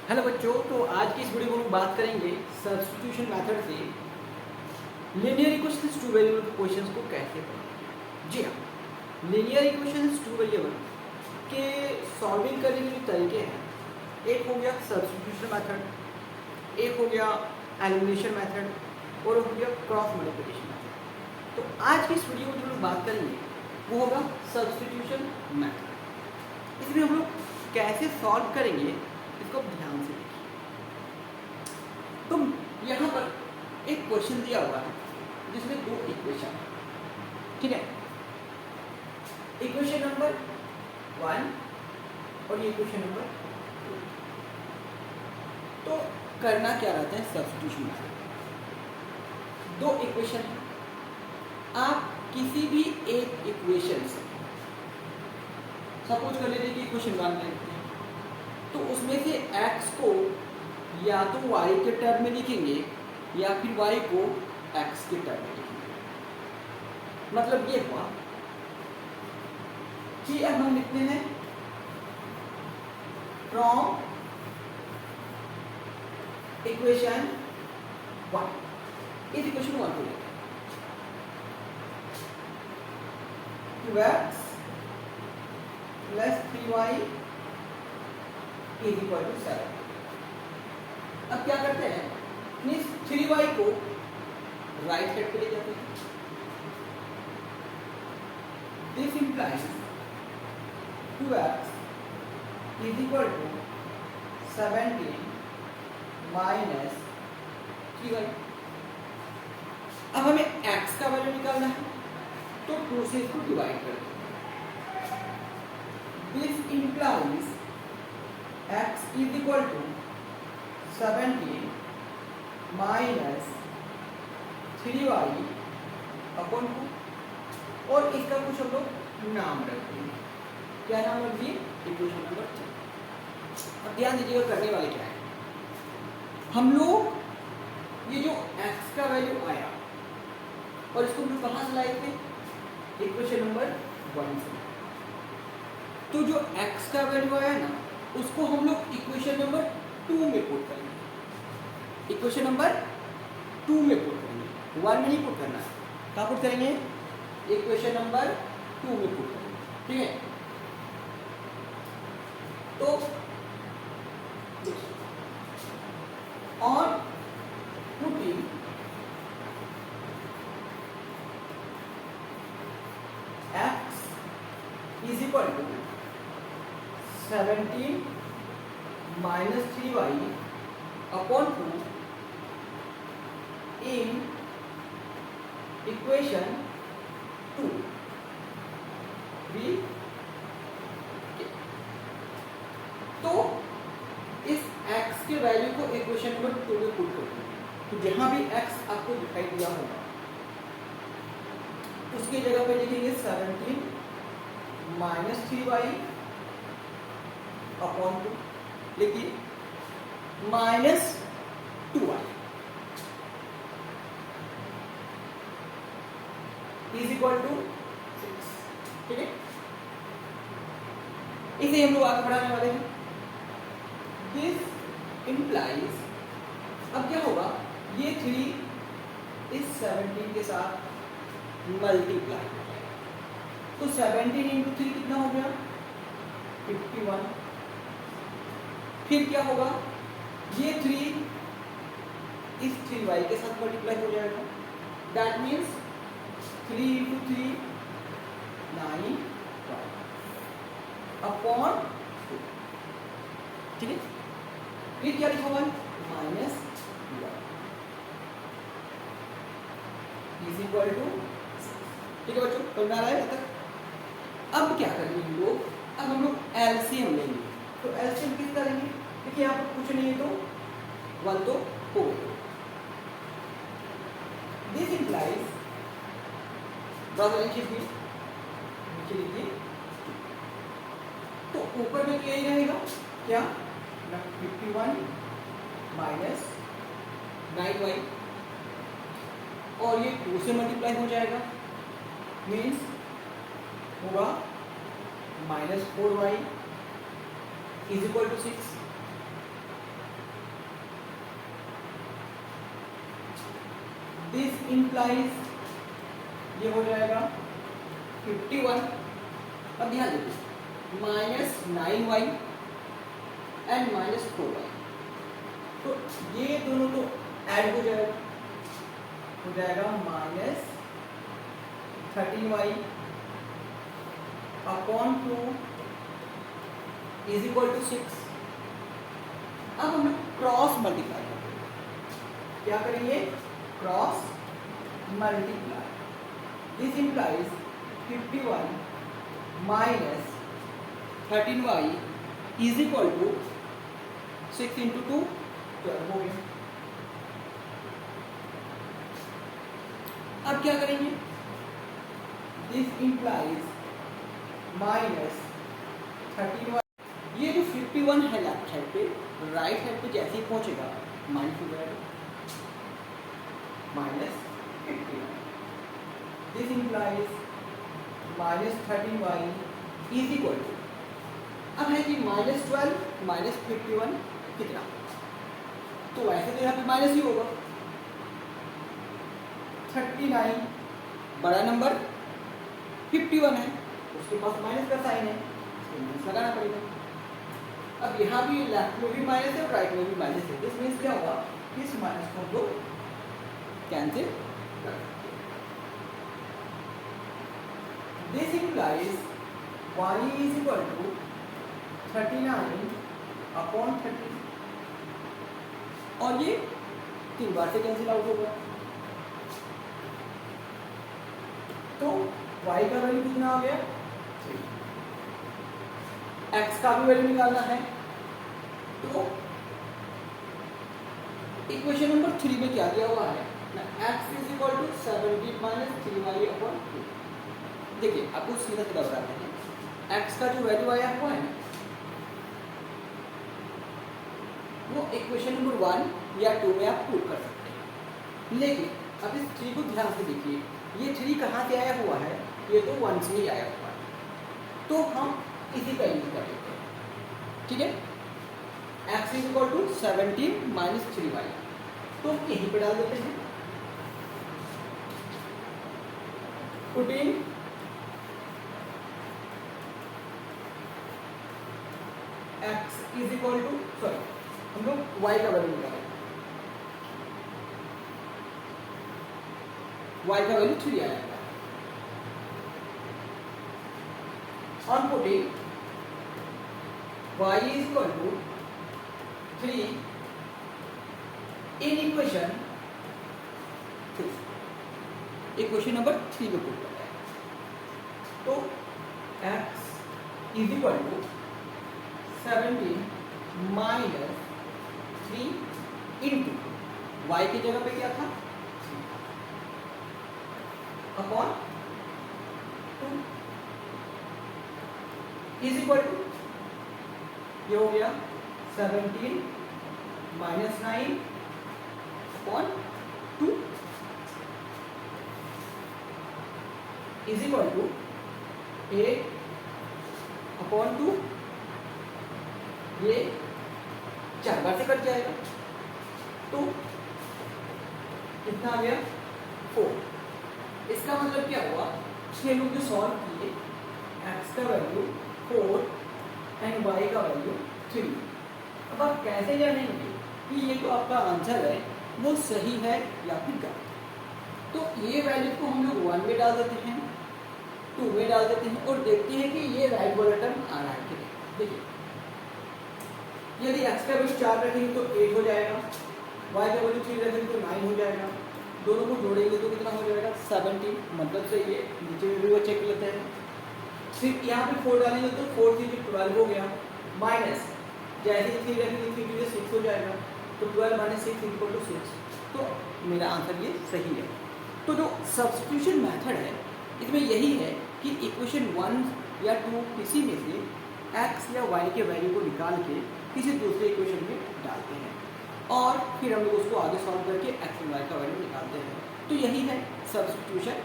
Hello बच्चों, तो आज की इस वीडियो में हम बात करेंगे सब्स्टिट्यूशन मेथड से linear equations two variable questions को कैसे पढ़ें। जी हाँ, लीनियर इक्वेशंस टू वेरिएबल के सॉल्विंग करने के जो तरीके हैं, एक हो गया सब्स्टिट्यूशन मेथड, एक हो गया एलिमिनेशन मेथड और हो गया क्रॉस मल्टीप्लिकेशन मेथड। तो आज की इस वीडियो में जो लोग बात करेंगे वो होगा सब्स्टिट्यूशन मेथड। इसमें हम लोग कैसे सॉल्व करेंगे इसको ध्यान से देखिए। तो यहाँ पर एक क्वेश्चन दिया हुआ है जिसमें दो इक्वेशन है, ठीक है। इक्वेशन नंबर 1 और ये इक्वेशन नंबर 2। तो करना क्या रहता है सब्स्टिट्यूशन मेथड। दो इक्वेशन है, आप किसी भी एक इक्वेशन से सपोज कर लेते हैं कि इक्वेशन 1 लेते हैं, तो उसमें से x को या तो y के टर्म में लिखेंगे या फिर y को x के टर्म में लिखेंगे। मतलब ये हुआ कि अब हम लिखते हैं फ्रॉम इक्वेशन 1, इस इक्वेशन 1 को लेते हैं 2x plus 3y is equal to 7। अब क्या करते हैं, इस 3y को राइट हैंड पे ले जाते हैं। This implies 2x is equal to 17 minus 3y। अब हमें x का वैल्यू निकालना है, तो 2 से इसको डिवाइड कर दें। This implies x is equal to 17 minus 3y upon 2, और इसका कुछ हम लोग नाम रखते हैं। क्या नाम रख दिए? Equation number 3। अब ध्यान दीजिएगा करने वाले क्या है। हम लोग ये जो x का वैल्यू आया और इसको हम कहाँ से लाए थे? इक्वेशन नंबर 1 से। तो जो x का वैल्यू आया ना, उसको हम लोग इक्वेशन नंबर 2 में पुट करेंगे। इक्वेशन नंबर 2 में पुट करेंगे, 1 में नहीं पुट करना है। कहाँ पुट करेंगे? इक्वेशन नंबर 2 में पुट करेंगे, ठीक है। तो on putting x is equal to 17 minus 3y upon 2 in equation 2 भी। तो इस x के वैल्यू को इक्वेशन नंबर 2 में पुट करते हैं। तो जहां भी x आपको दिखाई दिया होगा उसकी जगह पे लिखेंगे 17 माइनस 3y अपॉन 2, लिखिए minus 2y is equal to 6, ठीक है। इसे हम लोग आगे बढ़ाने वाले हैं। दिस इंप्लाइज, अब क्या होगा, ये 3 इस 17 के साथ मल्टीप्लाई हो जाएगा। तो 17 इंटू 3 कितना हो गया? 51। फिर क्या होगा, ये 3 इस 3y के साथ मल्टीप्लाई हो जाएगा। दैट मीन्स 3 इंटू 3 9 अपॉन 2, ठीक है। फिर क्या लिखा हुआ है? माइनस 1 इज इक्वल टू, ठीक है बच्चों, समझ में आ रहा है तब तक? अब क्या करेंगे हम लोग? अब हम लोग एलसीएम लेंगे। तो एलसीएम किसका लेंगे? देखिए यहाँ पर कुछ नहीं है तो 1 तो हो गया। दिस इंप्लाइज, नीचे लिखिए, तो ऊपर में क्या ही रहेगा? क्या? 51 माइनस 9y, और ये 2 से मल्टीप्लाई हो जाएगा, मीन्स होगा minus 4y is equal to 6। This implies ये हो जाएगा 51। अब ध्यान दीजिए -9y एंड -4y, तो ये दोनों तो ऐड हो जाएगा -13y upon 2 is equal to 6। अब हम क्रॉस मल्टीप्लाई करेंगे। क्या करेंगे? Cross multiply. This implies 51 minus 13y is equal to 6 into 2 12 हो गया। अब क्या करेंगे? दिस इंप्लाइज माइनस 13y, ये जो 51 है लेफ्ट साइड पे, राइट साइड पे जैसे ही पहुंचेगा माइनस हो जाएगा -51। This implies -13y is equal to, अब है कि -12 -51 कितना, तो वैसे तो यहाँ पे माइनस ही होगा। 39 बड़ा नंबर 51 है, उसके पास माइनस का साइन है, इसको माइनस लगाना पड़ेगा। अब यहाँ भी लेफ्ट में भी माइनस है और राइट में भी माइनस है, दिस मीन्स क्या होगा? इस माइनस को दो कैंसिल कर। This implies y is equal to 39 upon 30, और ये 3 बार से कैंसिल आउट होगा, तो y का वैल्यू कितना आ गया? 3। x का भी वैल्यू निकालना है, तो इक्वेशन नंबर 3 में क्या दिया हुआ है ना, x is equal to 17 minus 3y upon 2। देखिए आपको सीधा सीधा बताते हैं, x का जो वैल्यू आया हुआ है वो इक्वेशन नंबर 1 या 2 में आप पुट कर सकते हैं, लेकिन अब इस 3 को ध्यान से देखिए, ये 3 कहाँ से आया हुआ है? ये तो 1 से ही आया हुआ है, तो हम इसी का यूज कर लेते हैं, ठीक है। x is equal to 17 minus 3y, तो यहीं पे डाल देते हैं, putting x is equal to, sorry हम लोग y का वैल्यू निकालेंगे, y का वैल्यू 3 आएगा। On putting y is equal to 3 in equation 3, equation number 3 में पुट करना है, तो x is equal to 17 minus 3 into y की जगह पे क्या था? अपॉन 2 इज इक्वल टू, ये हो गया 17 minus 9 upon 2 is equal to 8 upon 2, ये 4 बार से कट जाएगा, तो कितना आ गया? 4। इसका मतलब क्या हुआ? छह लोग जो सॉल्व किए, x का वैल्यू 4 एंड y का वैल्यू 3। अब आप कैसे जानेंगे कि ये जो आपका आंसर है वो सही है या फिर गलत? तो ये वैल्यू को हम लोग 1 में डाल देते हैं, 2 में डाल देते हैं और देखते हैं कि ये राइट वाला टर्म आ रहा है कि नहीं। देखिए यदि x का वैल्यू 4 रखेंगे तो 8 हो जाएगा, y का वैल्यू 3 रखेंगे तो 9 हो जाएगा, दोनों को जोड़ेंगे तो कितना हो जाएगा? 17, मतलब सही है। नीचे में भी वो चेक लेते हैं, फिर यहाँ पे 4 डालेंगे तो 4 3 12 हो गया, माइनस जैसे ही 3 रखेंगे 3 2 6 हो जाएगा, तो 12 माइनस 6 इक्वल टू 6, तो मेरा आंसर ये सही है। तो जो सब्स्टिट्यूशन मेथड है इसमें यही है कि इक्वेशन 1 या 2 किसी में से x या y के वैल्यू को निकाल के किसी दूसरे इक्वेशन में डालते हैं और फिर हम लोग उसको आगे सॉल्व करके x और y का वैल्यू निकालते हैं। तो यही है सब्स्टिट्यूशन